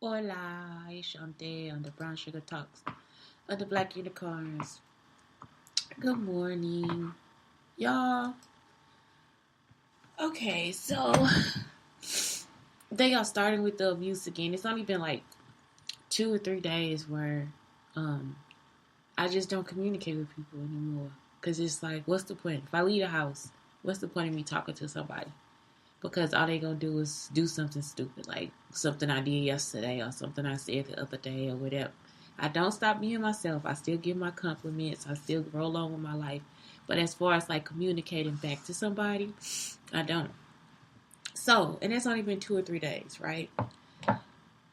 Hola, it's Shante on the Brown Sugar Talks of the Black Unicorns. Good morning, y'all. Okay, so they are starting with the abuse again. It's only been like 2 or 3 days where um I just don't communicate with people anymore. Cause it's like, what's the point? If I leave the house, what's the point of me talking to somebody? Because all they gonna do is do something stupid, like something I did yesterday or something I said the other day or whatever. I don't stop being myself. I still give my compliments. I still roll on with my life. But as far as like communicating back to somebody, I don't. So, and it's only been 2 or 3 days, right?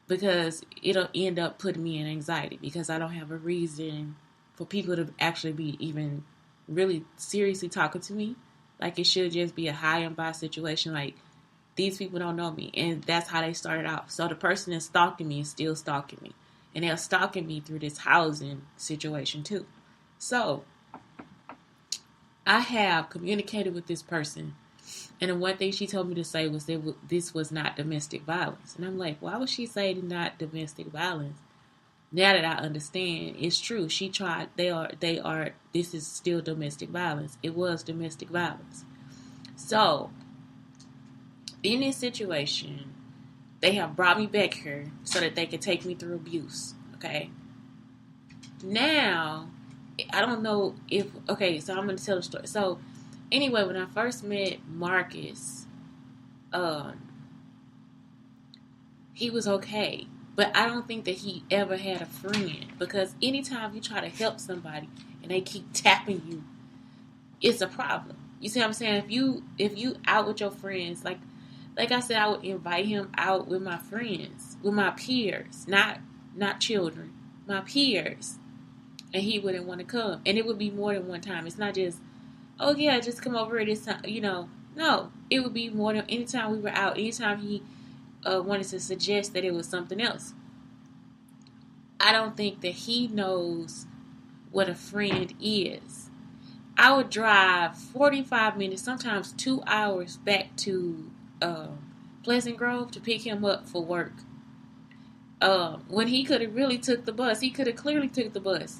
Because it'll end up putting me in anxiety because I don't have a reason for people to actually be even really seriously talking to me. Like it should just be a high and by situation. Like these people don't know me, and that's how they started off. So the person that's stalking me is still stalking me, and they're stalking me through this housing situation too. So I have communicated with this person, and the one thing she told me to say was that this was not domestic violence, and I'm like, why would she say not domestic violence? Now that I understand, it's true. She tried. They are. This is still domestic violence. It was domestic violence. So in this situation, they have brought me back here so that they can take me through abuse. Okay. Now, I don't know if. Okay, so I'm going to tell the story. So, anyway, when I first met Marcus, um, he was okay. But I don't think that he ever had a friend because anytime you try to help somebody and they keep tapping you, it's a problem. You see what I'm saying? If you out with your friends, like I said, I would invite him out with my friends, with my peers, not children, my peers, and he wouldn't want to come. And it would be more than one time. It's not just, oh yeah, just come over at this time. No, it would be more than anytime we were out. Anytime he wanted to suggest that it was something else. I don't think that he knows what a friend is. I would drive 45 minutes, sometimes 2 hours back to Pleasant Grove to pick him up for work. When he could have really took the bus, he could have clearly took the bus.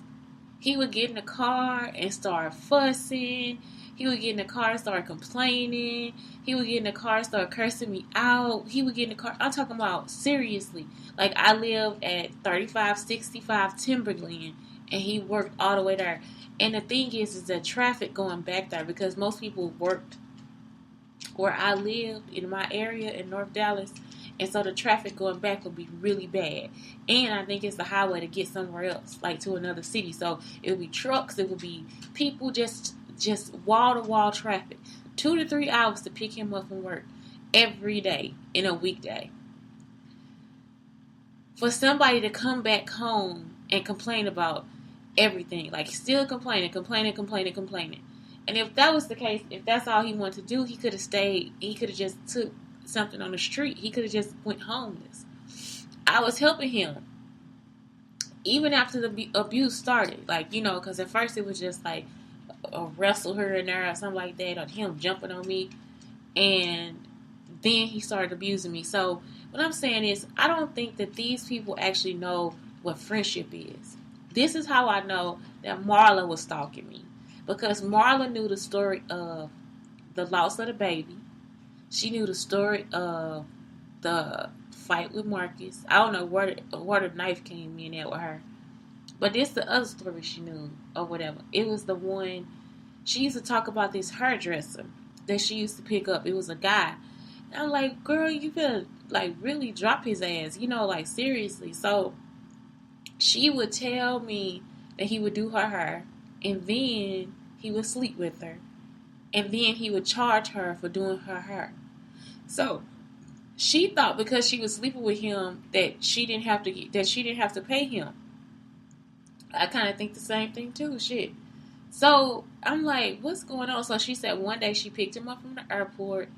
He would get in the car and start fussing. He would get in the car and start complaining. He would get in the car and start cursing me out. He would get in the car. I'm talking about seriously. Like I lived at 3565 Timberland and he worked all the way there. And the thing is the traffic going back there because most people worked where I lived in my area in North Dallas. And so the traffic going back would be really bad. And I think it's the highway to get somewhere else, like to another city. So it would be trucks, it would be people, just wall to wall traffic. 2 to 3 hours to pick him up from work every day in a weekday. For somebody to come back home and complain about everything, like still complaining. And if that was the case, if that's all he wanted to do, he could have stayed. He could have just took something on the street. He could have just went homeless. I was helping him even after the abuse started. Like, because at first it was just like a wrestle here and there or something like that, or him jumping on me. And then he started abusing me. So what I'm saying is, I don't think that these people actually know what friendship is. This is how I know that Marla was stalking me. Because Marla knew the story of the loss of the baby. She knew the story of the fight with Marcus. I don't know where the knife came in at with her. But this the other story she knew or whatever. It was the one she used to talk about this hairdresser that she used to pick up. It was a guy. And I'm like, girl, you better like really drop his ass, like seriously. So she would tell me that he would do her hair and then he would sleep with her. And then he would charge her for doing her hair. So she thought because she was sleeping with him that she didn't have to pay him. I kind of think the same thing too. Shit. So I'm like, what's going on? So she said one day she picked him up from the airport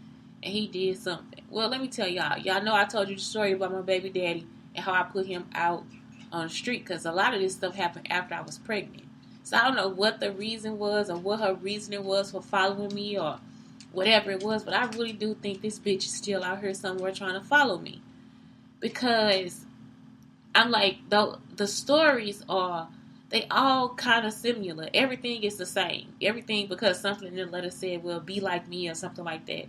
and he did something. Well, let me tell y'all. Y'all know I told you the story about my baby daddy and how I put him out on the street because a lot of this stuff happened after I was pregnant. So I don't know what the reason was or what her reasoning was for following me or whatever it was, but I really do think this bitch is still out here somewhere trying to follow me because I'm like, the stories are, they all kind of similar. Everything is the same. Everything because something in the letter said, well, be like me or something like that.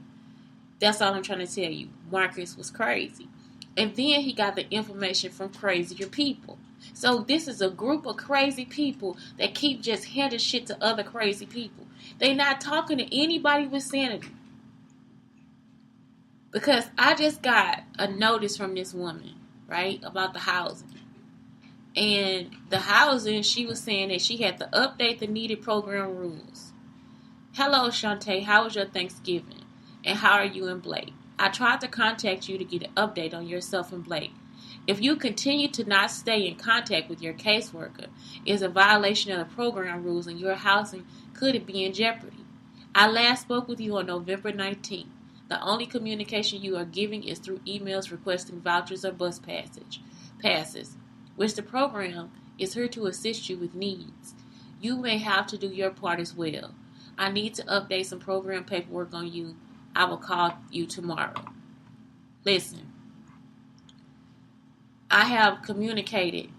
That's all I'm trying to tell you. Marcus was crazy. And then he got the information from crazier people. So this is a group of crazy people that keep just handing shit to other crazy people. They not talking to anybody with sanity. Because I just got a notice from this woman, right, about the housing. And the housing, she was saying that she had to update the needed program rules. Hello, Shantae. How was your Thanksgiving? And how are you and Blake? I tried to contact you to get an update on yourself and Blake. If you continue to not stay in contact with your caseworker, it is a violation of the program rules and your housing could be in jeopardy. I last spoke with you on November 19th. The only communication you are giving is through emails requesting vouchers or bus passes, which the program is here to assist you with needs. You may have to do your part as well. I need to update some program paperwork on you. I will call you tomorrow. Listen, I have communicated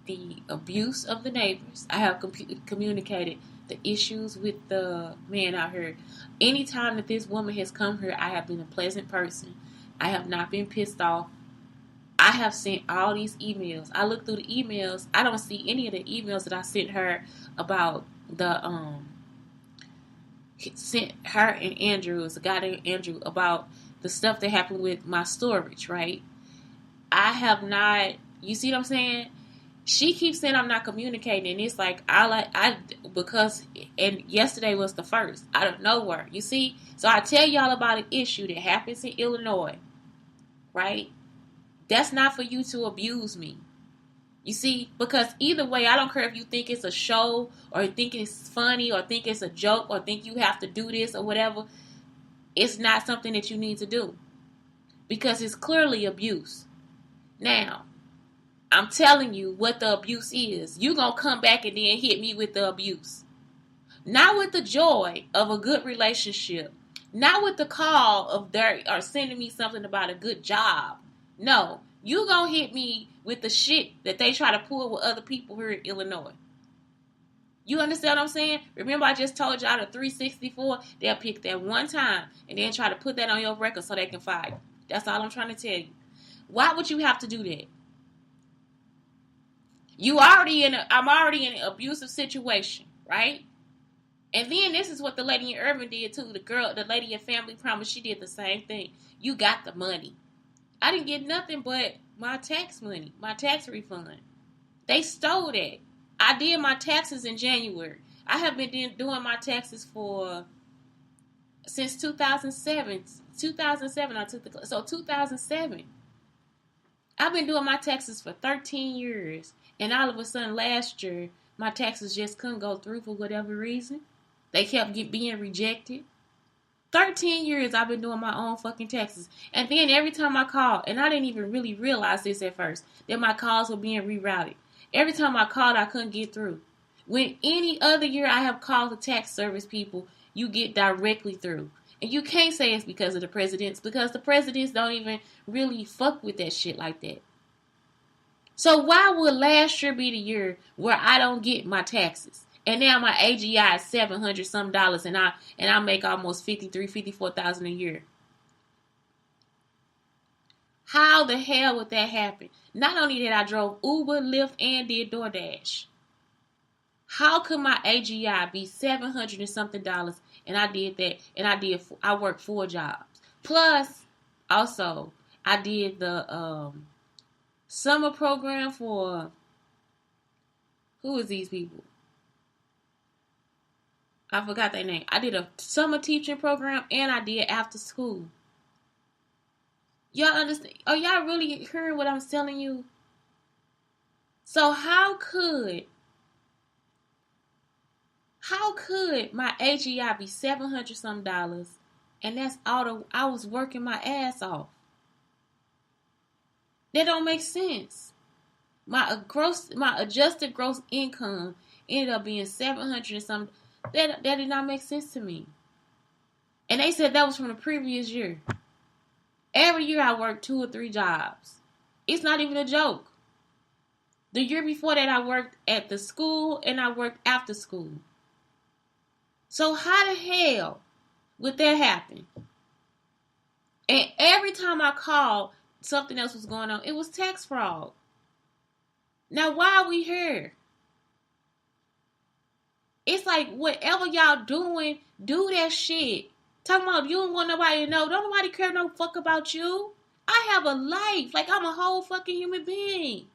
the abuse of the neighbors. I have communicated the issues with the man out here. Anytime that this woman has come here, I have been a pleasant person. I have not been pissed off. I have sent all these emails. I look through the emails. I don't see any of the emails that I sent her about sent her and Andrew, it was a guy named Andrew, about the stuff that happened with my storage, right? I have not, you see what I'm saying? She keeps saying I'm not communicating, and it's like, because, and yesterday was the first, out of nowhere, you see? So I tell y'all about an issue that happens in Illinois, right? That's not for you to abuse me. You see? Because either way, I don't care if you think it's a show, or think it's funny, or think it's a joke, or think you have to do this, or whatever. It's not something that you need to do. Because it's clearly abuse. Now, I'm telling you what the abuse is. You're going to come back and then hit me with the abuse. Not with the joy of a good relationship. Not with the call of or sending me something about a good job. No, you going to hit me with the shit that they try to pull with other people here in Illinois. You understand what I'm saying? Remember I just told y'all the 364, they'll pick that one time and then try to put that on your record so they can fire you. That's all I'm trying to tell you. Why would you have to do that? I'm already in an abusive situation, right? And then this is what the lady in Irving did too. The lady in Family Promise, she did the same thing. You got the money. I didn't get nothing but my tax money, my tax refund. They stole that. I did my taxes in January. I have been doing my taxes since 2007. 2007 I took the class. So 2007. I've been doing my taxes for 13 years. And all of a sudden last year, my taxes just couldn't go through for whatever reason. They kept being rejected. 13 years I've been doing my own fucking taxes. And then every time I called, and I didn't even really realize this at first, that my calls were being rerouted. Every time I called, I couldn't get through. When any other year I have called the tax service people, you get directly through. And you can't say it's because of the presidents, because the presidents don't even really fuck with that shit like that. So why would last year be the year where I don't get my taxes? And now my AGI is $700 some, and I make almost $54,000 a year. How the hell would that happen? Not only did I drove Uber, Lyft, and did DoorDash. How could my AGI be $700 and something, and I did that, and I worked 4 jobs. Plus, also, I did the summer program for, who is these people? I forgot their name. I did a summer teaching program, and I did after school. Y'all understand? Are y'all really hearing what I'm telling you? So how could my AGI be $700 some, and that's all I was working my ass off? That don't make sense. My adjusted gross income ended up being $700 and some. That did not make sense to me. And they said that was from the previous year. Every year I work 2 or 3 jobs. It's not even a joke. The year before that, I worked at the school and I worked after school. So how the hell would that happen? And every time I called, something else was going on. It was tax fraud. Now, why are we here? It's like, whatever y'all doing, do that shit. Talking about you don't want nobody to know. Don't nobody care no fuck about you. I have a life. Like, I'm a whole fucking human being.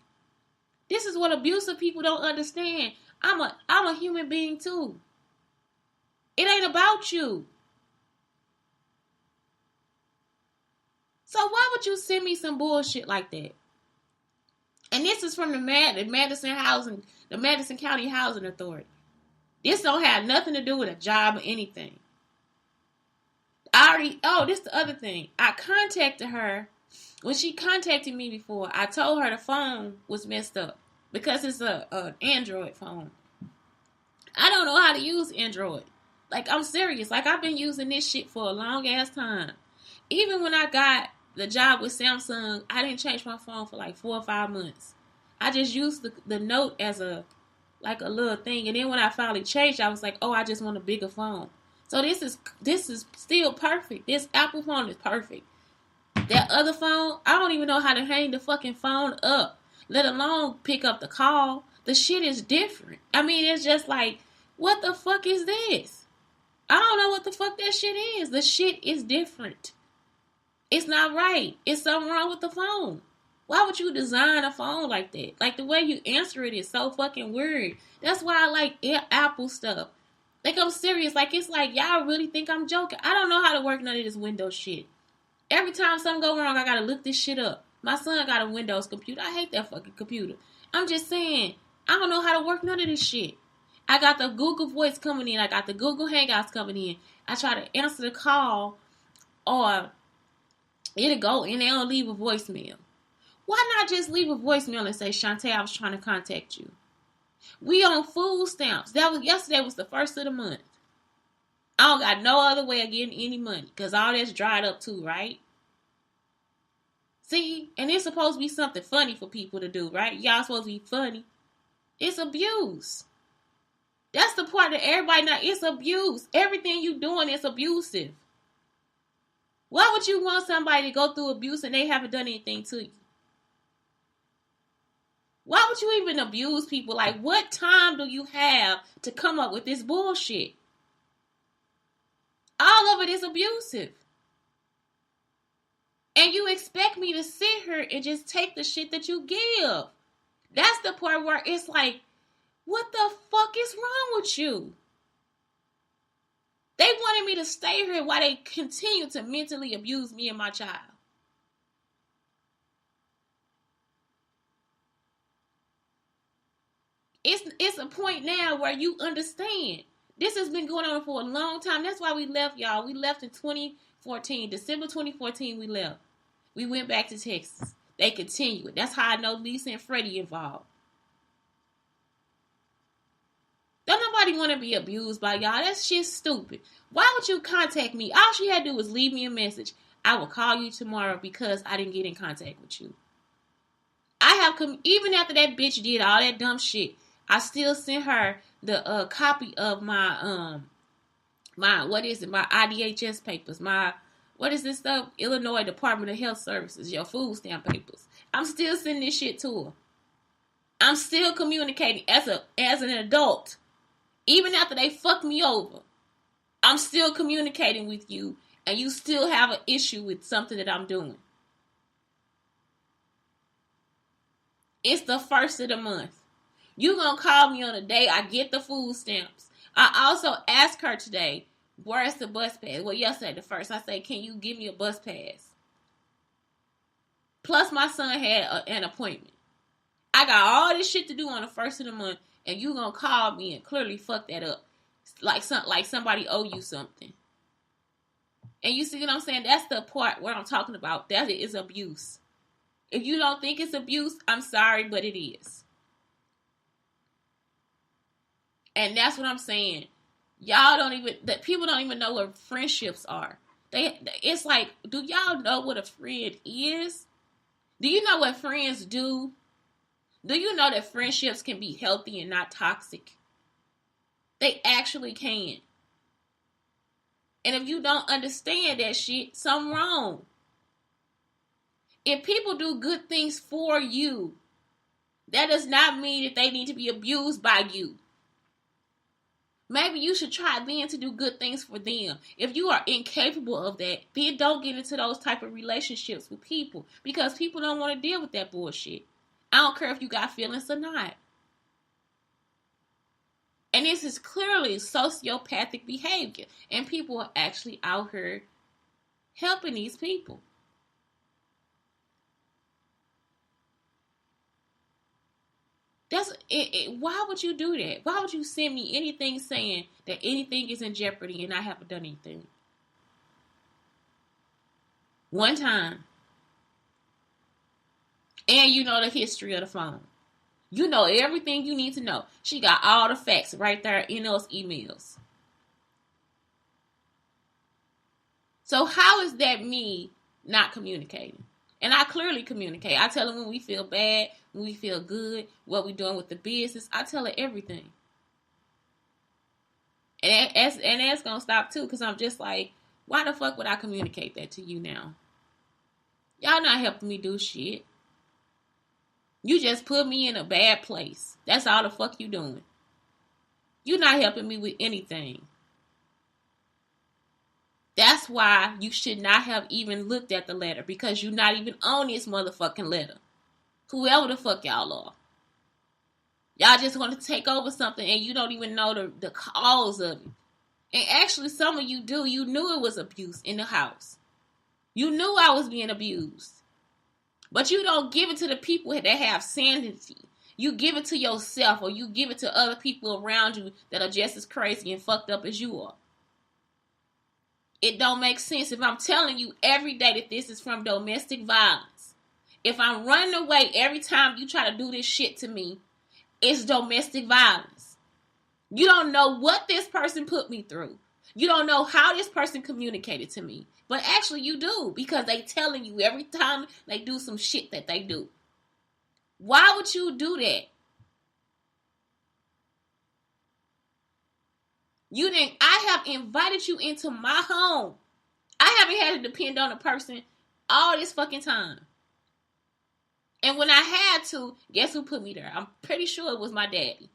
This is what abusive people don't understand. I'm a human being too. It ain't about you. So why would you send me some bullshit like that? And this is from the Madison County Housing Authority. This don't have nothing to do with a job or anything. This is the other thing. I contacted her. When she contacted me before, I told her the phone was messed up because it's an Android phone. I don't know how to use Android. Like, I'm serious. Like, I've been using this shit for a long ass time. Even when I got the job with Samsung, I didn't change my phone for like 4 or 5 months. I just used the Note as a little thing. And then when I finally changed, I was like, oh, I just want a bigger phone. So this is still perfect. This Apple phone is perfect. That other phone, I don't even know how to hang the fucking phone up, let alone pick up the call. The shit is different. I mean, it's just like, what the fuck is this? I don't know what the fuck that shit is. The shit is different. It's not right. It's something wrong with the phone. Why would you design a phone like that? Like, the way you answer it is so fucking weird. That's why I like Apple stuff. Like, I'm serious. Like, it's like, y'all really think I'm joking. I don't know how to work none of this Windows shit. Every time something go wrong, I gotta look this shit up. My son got a Windows computer. I hate that fucking computer. I'm just saying, I don't know how to work none of this shit. I got the Google Voice coming in. I got the Google Hangouts coming in. I try to answer the call, or it'll go and they'll leave a voicemail. Why not just leave a voicemail and say, Shantae, I was trying to contact you. We on food stamps. Yesterday was the first of the month. I don't got no other way of getting any money because all that's dried up too, right? See? And it's supposed to be something funny for people to do, right? Y'all supposed to be funny. It's abuse. That's the part that everybody not. It's abuse. Everything you doing is abusive. Why would you want somebody to go through abuse and they haven't done anything to you? Why would you even abuse people? Like, what time do you have to come up with this bullshit? All of it is abusive. And you expect me to sit here and just take the shit that you give. That's the part where it's like, what the fuck is wrong with you? They wanted me to stay here while they continue to mentally abuse me and my child. It's a point now where you understand. This has been going on for a long time. That's why we left, y'all. We left in 2014. December 2014, we left. We went back to Texas. They continue it. That's how I know Lisa and Freddie involved. Don't nobody want to be abused by y'all. That shit's stupid. Why would you contact me? All she had to do was leave me a message. I will call you tomorrow because I didn't get in contact with you. Even after that bitch did all that dumb shit, I still sent her the copy of my my IDHS papers, what is this stuff? Illinois Department of Health Services, your food stamp papers. I'm still sending this shit to her. I'm still communicating as an adult. Even after they fuck me over, I'm still communicating with you, and you still have an issue with something that I'm doing. It's the first of the month. You gonna call me on the day I get the food stamps. I also asked her today, where's the bus pass? Well, yesterday the first. I said, can you give me a bus pass? Plus, my son had an appointment. I got all this shit to do on the first of the month, and you gonna call me and clearly fuck that up. Like somebody owe you something. And you see what I'm saying? That's the part where I'm talking about. That is abuse. If you don't think it's abuse, I'm sorry, but it is. And that's what I'm saying. People don't even know what friendships are. It's like, do y'all know what a friend is? Do you know what friends do? Do you know that friendships can be healthy and not toxic? They actually can. And if you don't understand that shit, something wrong. If people do good things for you, that does not mean that they need to be abused by you. Maybe you should try then to do good things for them. If you are incapable of that, then don't get into those type of relationships with people, because people don't want to deal with that bullshit. I don't care if you got feelings or not. And this is clearly sociopathic behavior. And people are actually out here helping these people. Why would you do that? Why would you send me anything saying that anything is in jeopardy and I haven't done anything? One time. And you know the history of the phone. You know everything you need to know. She got all the facts right there in those emails. So how is that me not communicating? And I clearly communicate. I tell her when we feel bad, when we feel good, what we're doing with the business. I tell her everything. And that's going to stop too, because I'm just like, why the fuck would I communicate that to you now? Y'all not helping me do shit. You just put me in a bad place. That's all the fuck you doing. You're not helping me with anything. That's why you should not have even looked at the letter, because you're not even on this motherfucking letter. Whoever the fuck y'all are. Y'all just want to take over something and you don't even know the cause of it. And actually some of you do. You knew it was abuse in the house. You knew I was being abused. But you don't give it to the people that have sanity. You give it to yourself, or you give it to other people around you that are just as crazy and fucked up as you are. It don't make sense if I'm telling you every day that this is from domestic violence. If I'm running away every time you try to do this shit to me, it's domestic violence. You don't know what this person put me through. You don't know how this person communicated to me. But actually you do, because they telling you every time they do some shit that they do. Why would you do that? I have invited you into my home. I haven't had to depend on a person all this fucking time. And when I had to, guess who put me there? I'm pretty sure it was my daddy.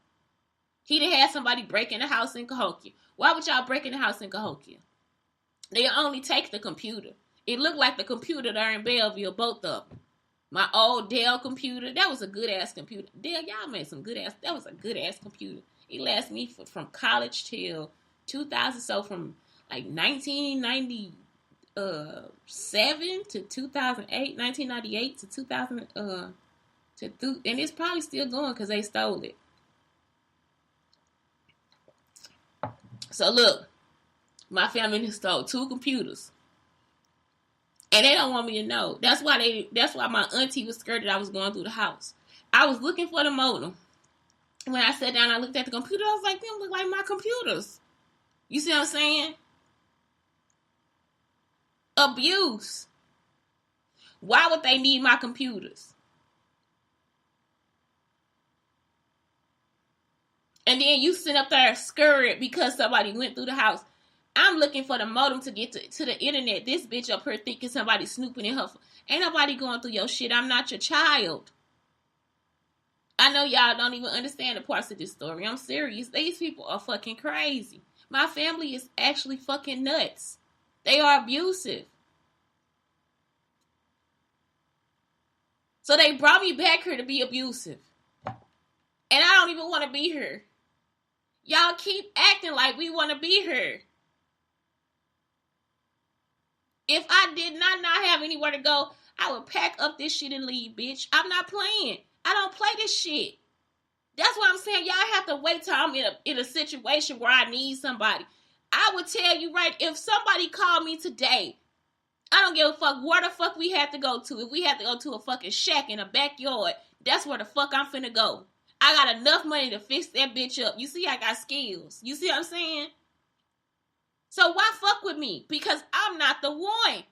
He done had somebody break in the house in Cahokia. Why would y'all break in the house in Cahokia? They only take the computer. It looked like the computer there in Belleville, both of them. My old Dell computer, that was a good ass computer. Dell, y'all made some good ass, that was a good ass computer. It lasted me from college till 2000, so from like 1997 to 2008, 1998 to 2000, and it's probably still going because they stole it. So look, my family stole 2 computers. And they don't want me to know. That's why my auntie was scared that I was going through the house. I was looking for the modem. When I sat down, I looked at the computer. I was like, them look like my computers. You see what I'm saying? Abuse. Why would they need my computers? And then you sit up there scared because somebody went through the house. I'm looking for the modem to get to the internet. This bitch up here thinking somebody snooping in her. Ain't nobody going through your shit. I'm not your child. I know y'all don't even understand the parts of this story. I'm serious. These people are fucking crazy. My family is actually fucking nuts. They are abusive. So they brought me back here to be abusive. And I don't even want to be here. Y'all keep acting like we want to be here. If I did not have anywhere to go, I would pack up this shit and leave, bitch. I'm not playing. I don't play this shit. That's what I'm saying. Y'all have to wait till I'm in a situation where I need somebody. I would tell you right, if somebody called me today, I don't give a fuck where the fuck we have to go to. If we have to go to a fucking shack in a backyard, that's where the fuck I'm finna go. I got enough money to fix that bitch up. You see, I got skills. You see what I'm saying? So why fuck with me? Because I'm not the one.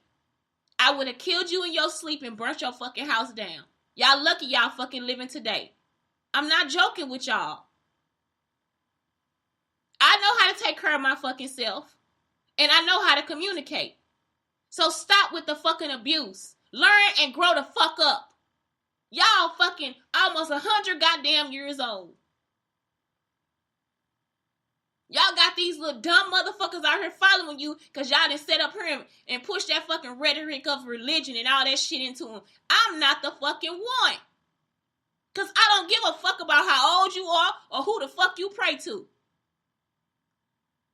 I would have killed you in your sleep and burnt your fucking house down. Y'all lucky y'all fucking living today. I'm not joking with y'all. I know how to take care of my fucking self. And I know how to communicate. So stop with the fucking abuse. Learn and grow the fuck up. Y'all fucking almost 100 goddamn years old. Y'all got these little dumb motherfuckers out here following you because y'all done set up here and push that fucking rhetoric of religion and all that shit into them. I'm not the fucking one. Because I don't give a fuck about how old you are or who the fuck you pray to.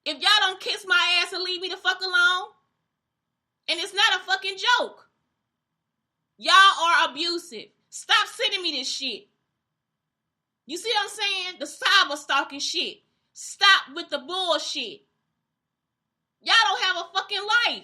If y'all don't kiss my ass and leave me the fuck alone, and it's not a fucking joke, y'all are abusive. Stop sending me this shit. You see what I'm saying? The cyber stalking shit. Stop with the bullshit. Y'all don't have a fucking life.